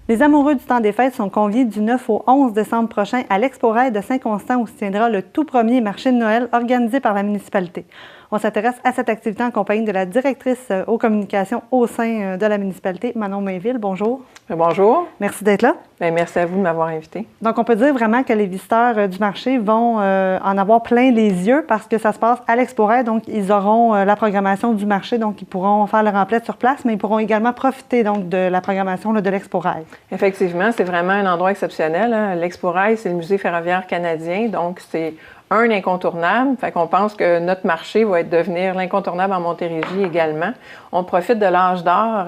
Les amoureux du temps des fêtes sont conviés du 9 au 11 décembre prochain à l'Expo-Rail de Saint-Constant où se tiendra le tout premier marché de Noël organisé par la municipalité. On s'intéresse à cette activité en compagnie de la directrice aux communications au sein de la municipalité, Manon Mainville. Bonjour. Bonjour. Merci d'être là. Bien, merci à vous de m'avoir invité. Donc, on peut dire vraiment que les visiteurs du marché vont en avoir plein les yeux parce que ça se passe à l'Expo-Rail. Donc, ils auront la programmation du marché, donc ils pourront faire leur emplette sur place, mais ils pourront également profiter donc de la programmation de l'Expo-Rail. Effectivement, c'est vraiment un endroit exceptionnel. Hein. L'Expo-Rail, c'est le musée ferroviaire canadien, donc c'est un incontournable. Fait qu'on pense que notre marché va devenir l'incontournable en Montérégie également. On profite de l'âge d'or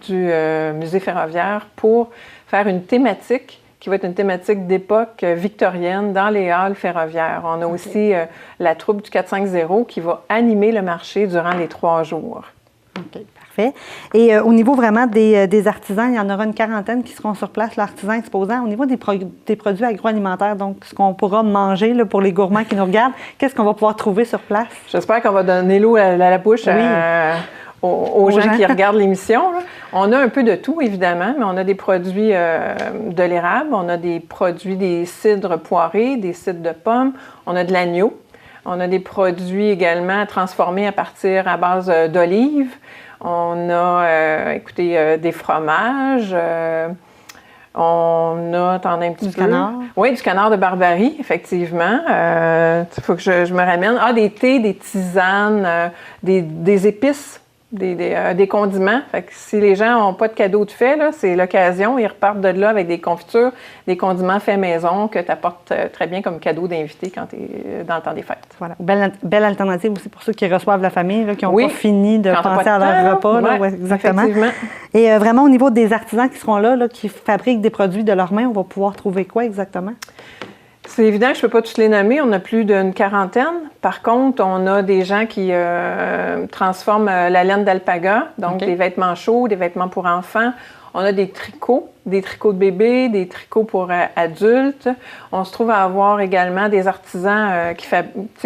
du musée ferroviaire pour faire une thématique qui va être une thématique d'époque victorienne dans les halles ferroviaires. On a aussi la troupe du 450 qui va animer le marché durant les 3 jours. OK, parfait. Et au niveau vraiment des artisans, il y en aura une quarantaine qui seront sur place, l'artisan exposant. Au niveau des produits agroalimentaires, donc ce qu'on pourra manger là, pour les gourmands qui nous regardent, qu'est-ce qu'on va pouvoir trouver sur place? J'espère qu'on va donner l'eau à la bouche aux gens qui regardent l'émission. On a un peu de tout, évidemment, mais on a des produits de l'érable, on a des produits des cidres poirés, des cidres de pommes, on a de l'agneau. On a des produits également transformés à base d'olives. On a, des fromages. On a, attendez un petit peu. Du canard. Oui, du canard de Barbarie, effectivement. Il faut que je me ramène. Ah, des thés, des tisanes, des épices. Des condiments. Fait que si les gens n'ont pas de cadeau de fait, là, c'est l'occasion. Ils repartent de là avec des confitures, des condiments faits maison que tu apportes très bien comme cadeau d'invité quand tu es dans le temps des fêtes. Voilà. Belle alternative aussi pour ceux qui reçoivent la famille, là, qui n'ont pas fini de penser à leur repas. Là. Ouais, exactement. Et vraiment, au niveau des artisans qui seront là, qui fabriquent des produits de leurs mains, on va pouvoir trouver quoi exactement? C'est évident que je ne peux pas tous les nommer. On a plus d'une quarantaine. Par contre, on a des gens qui transforment la laine d'alpaga, donc des vêtements chauds, des vêtements pour enfants. On a des tricots de bébés, des tricots pour adultes. On se trouve à avoir également des artisans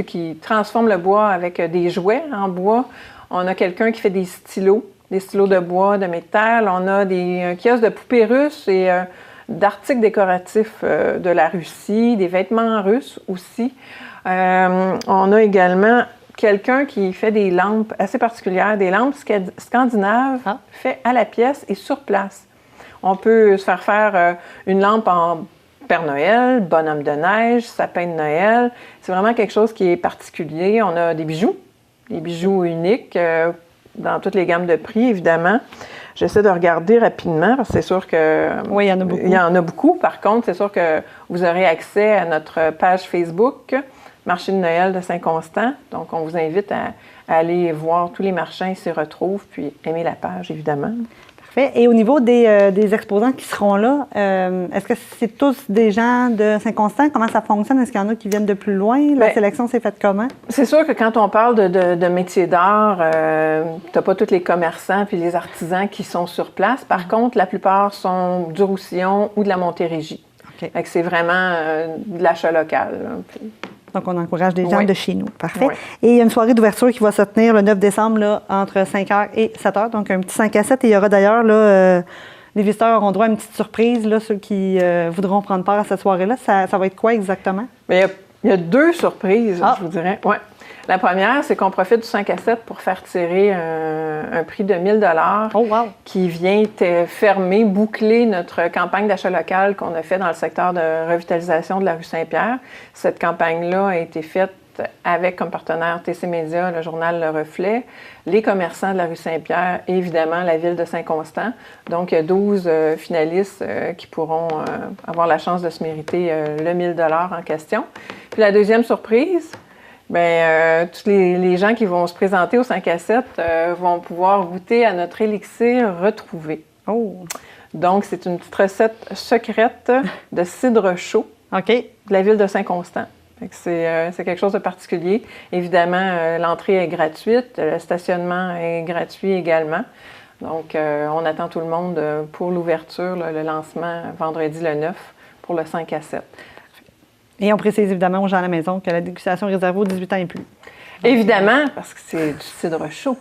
qui transforment le bois avec des jouets en bois. On a quelqu'un qui fait des stylos de bois, de métal. On a des kiosques de poupées russes et d'articles décoratifs de la Russie, des vêtements russes aussi. On a également quelqu'un qui fait des lampes assez particulières, des lampes scandinaves faites à la pièce et sur place. On peut se faire une lampe en Père Noël, bonhomme de neige, sapin de Noël. C'est vraiment quelque chose qui est particulier. On a des bijoux uniques dans toutes les gammes de prix, évidemment. J'essaie de regarder rapidement parce que c'est sûr que... Oui, il y en a beaucoup. Il y en a beaucoup. Par contre, c'est sûr que vous aurez accès à notre page Facebook, Marché de Noël de Saint-Constant. Donc, on vous invite à aller voir tous les marchands s'y retrouvent, puis aimer la page, évidemment. Parfait. Et au niveau des exposants qui seront là, est-ce que c'est tous des gens de Saint-Constant? Comment ça fonctionne? Est-ce qu'il y en a qui viennent de plus loin? La sélection s'est faite comment? C'est sûr que quand on parle de métiers d'art, tu n'as pas tous les commerçants puis les artisans qui sont sur place. Par contre, la plupart sont du Roussillon ou de la Montérégie. Okay. C'est vraiment de l'achat local. Donc, on encourage des gens de chez nous. Parfait. Oui. Et il y a une soirée d'ouverture qui va se tenir le 9 décembre là, entre 5h et 7h, donc un petit 5 à 7. Et il y aura d'ailleurs, les visiteurs auront droit à une petite surprise, là, ceux qui voudront prendre part à cette soirée-là. Ça va être quoi exactement? Bien, il y a 2 surprises, je vous dirais. Ouais. La première, c'est qu'on profite du 5 à 7 pour faire tirer un prix de 1 000 qui vient fermer, boucler notre campagne d'achat local qu'on a fait dans le secteur de revitalisation de la rue Saint-Pierre. Cette campagne-là a été faite avec comme partenaire TC Média, le journal Le Reflet, les commerçants de la rue Saint-Pierre et évidemment la ville de Saint-Constant. Donc, il y a 12 finalistes qui pourront avoir la chance de se mériter le 1 000 en question. Puis la deuxième surprise, tous les gens qui vont se présenter au 5 à 7 vont pouvoir goûter à notre élixir retrouvé. Oh! Donc, c'est une petite recette secrète de cidre chaud de la ville de Saint-Constant. C'est quelque chose de particulier. Évidemment, l'entrée est gratuite, le stationnement est gratuit également. Donc, on attend tout le monde pour l'ouverture, le lancement vendredi le 9 pour le 5 à 7. Et on précise évidemment aux gens à la maison que la dégustation est réservée aux 18 ans et plus. Évidemment, parce que c'est du cidre chaud.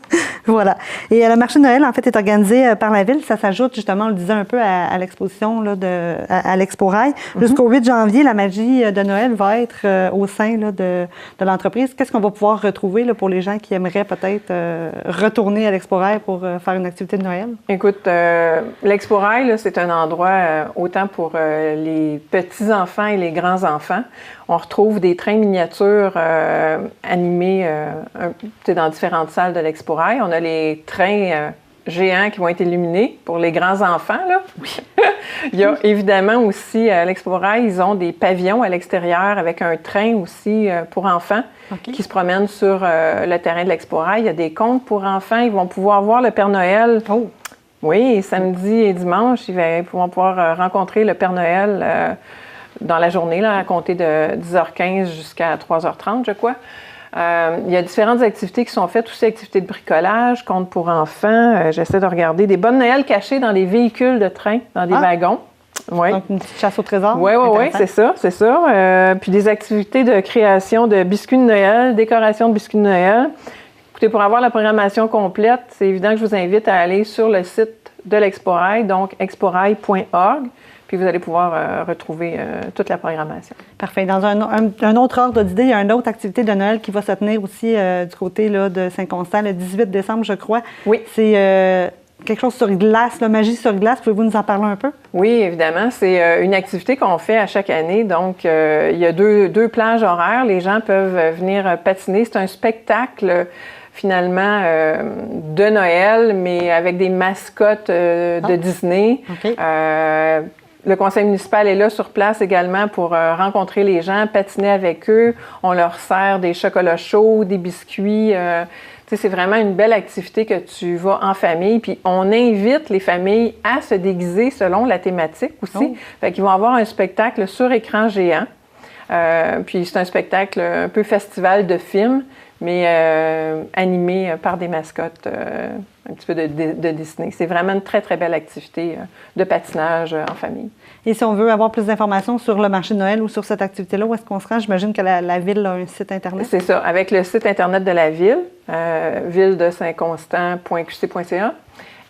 Voilà. Et le marché de Noël, en fait, est organisé par la Ville. Ça s'ajoute, justement, on le disait un peu, à l'exposition là, à l'Expo-Rail. Jusqu'au 8 janvier, la magie de Noël va être au sein là, de l'entreprise. Qu'est-ce qu'on va pouvoir retrouver là, pour les gens qui aimeraient peut-être retourner à l'Expo-Rail pour faire une activité de Noël? Écoute, l'Expo-Rail, c'est un endroit autant pour les petits-enfants et les grands-enfants. On retrouve des trains miniatures animés dans différentes salles de l'Expo-Rail. On a les trains géants qui vont être illuminés pour les grands-enfants. Là. Oui. Il y a évidemment aussi, à l'Expo-Rail, ils ont des pavillons à l'extérieur avec un train aussi pour enfants qui se promènent sur le terrain de l'Expo-Rail. Il y a des contes pour enfants. Ils vont pouvoir voir le Père Noël. Oh. Oui, samedi et dimanche, ils vont pouvoir rencontrer le Père Noël dans la journée, là, à compter de 10h15 jusqu'à 3h30, je crois. Il y a différentes activités qui sont faites, aussi activités de bricolage, contes pour enfants. J'essaie de regarder des bonnes Noël cachées dans les véhicules de train, dans des wagons. Oui. Donc, une petite chasse au trésor. Oui, c'est ça, c'est ça. Puis des activités de création de biscuits de Noël, décoration de biscuits de Noël. Écoutez, pour avoir la programmation complète, c'est évident que je vous invite à aller sur le site de l'Expo-Rail, donc exporail.org. Puis vous allez pouvoir retrouver toute la programmation. Parfait. Dans un autre ordre d'idée, il y a une autre activité de Noël qui va se tenir aussi du côté là, de Saint-Constant, le 18 décembre, je crois. Oui. C'est quelque chose sur glace, la magie sur glace. Pouvez-vous nous en parler un peu? Oui, évidemment. C'est une activité qu'on fait à chaque année. Donc, il y a deux plages horaires. Les gens peuvent venir patiner. C'est un spectacle finalement de Noël, mais avec des mascottes de Disney. Okay. Le conseil municipal est là sur place également pour rencontrer les gens, patiner avec eux. On leur sert des chocolats chauds, des biscuits. C'est vraiment une belle activité que tu vas en famille. Puis on invite les familles à se déguiser selon la thématique aussi. Fait qu'ils vont avoir un spectacle sur écran géant. Puis c'est un spectacle un peu festival de films, mais animé par des mascottes un petit peu de Disney. C'est vraiment une très, très belle activité de patinage en famille. Et si on veut avoir plus d'informations sur le marché de Noël ou sur cette activité-là, où est-ce qu'on se rend? J'imagine que la Ville a un site Internet. C'est ça, avec le site Internet de la Ville, ville-de-saint-constant.qc.ca.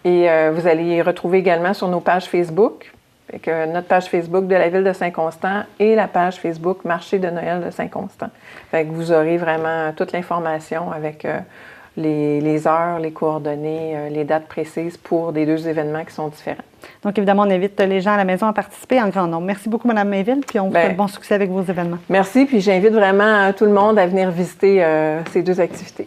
Et vous allez y retrouver également sur nos pages Facebook. Avec notre page Facebook de la Ville de Saint-Constant et la page Facebook Marché de Noël de Saint-Constant. Fait que vous aurez vraiment toute l'information avec les heures, les coordonnées, les dates précises pour des deux événements qui sont différents. Donc, évidemment, on invite les gens à la maison à participer en grand nombre. Merci beaucoup, Mme Mainville, puis on vous souhaite bon succès avec vos événements. Merci, puis j'invite vraiment tout le monde à venir visiter ces deux activités.